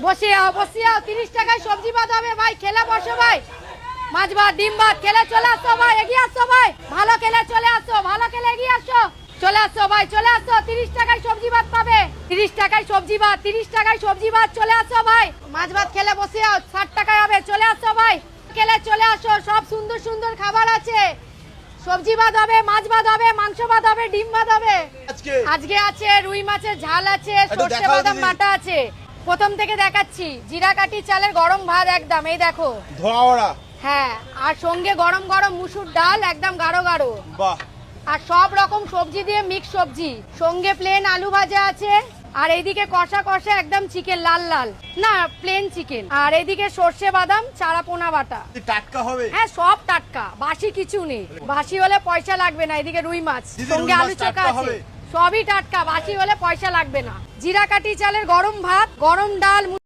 বসিয়ে 30 টাকায় সবজি ভাত হবে ভাই, খেলে বসো ভাই। মাছ ভাত, ডিম ভাত খেলে চলে আসো ভাই, এগিয়ে আসো ভাই। ভালো খেলে চলে আসো, ভালো খেলে এগিয়ে আসো। চলে আসো ভাই, চলে আসো। 30 টাকায় সবজি ভাত পাবে। 30 টাকায় সবজি ভাত, 30 টাকায় সবজি ভাত। চলে আসো ভাই। মাছ ভাত খেলে বসে 60 টাকায় হবে। চলে আসো ভাই, খেলে চলে আসো। সব সুন্দর সুন্দর খাবার আছে। সবজি ভাত হবে, মাছ ভাত হবে, মাংস ভাত হবে, ডিম ভাত হবে। আজকে আছে রুই মাছের ঝাল আছে, সর্ষে বাদাম বাটা আছে। প্রথম থেকে দেখাচ্ছি, জিরা কাঠি চালের গরম ভাত একদম, এই দেখো ধোয়া। হ্যাঁ, আর সঙ্গে গরম গরম মুসুর ডাল একদম গাঢ় গাঢ়। বাহ। আর সব রকম সবজি দিয়ে মিক্স সবজি, সঙ্গে প্লেন আলু ভাজা আছে। আর এইদিকে কষা কষা একদম চিকেন, লাল লাল না প্লেন চিকেন। আর এইদিকে সর্ষে বাদাম চারা পোনা বাটা। টাটকা হবে? হ্যাঁ সব টাটকা, বাসি কিছু নেই। বাসি হলে পয়সা লাগবে না। এদিকে রুই মাছ, সঙ্গে আলু চোখা আছে, সবই টাটকা। বাসি হলে পয়সা লাগবে না। জিরা কাঠি চালের গরম ভাত, গরম ডাল।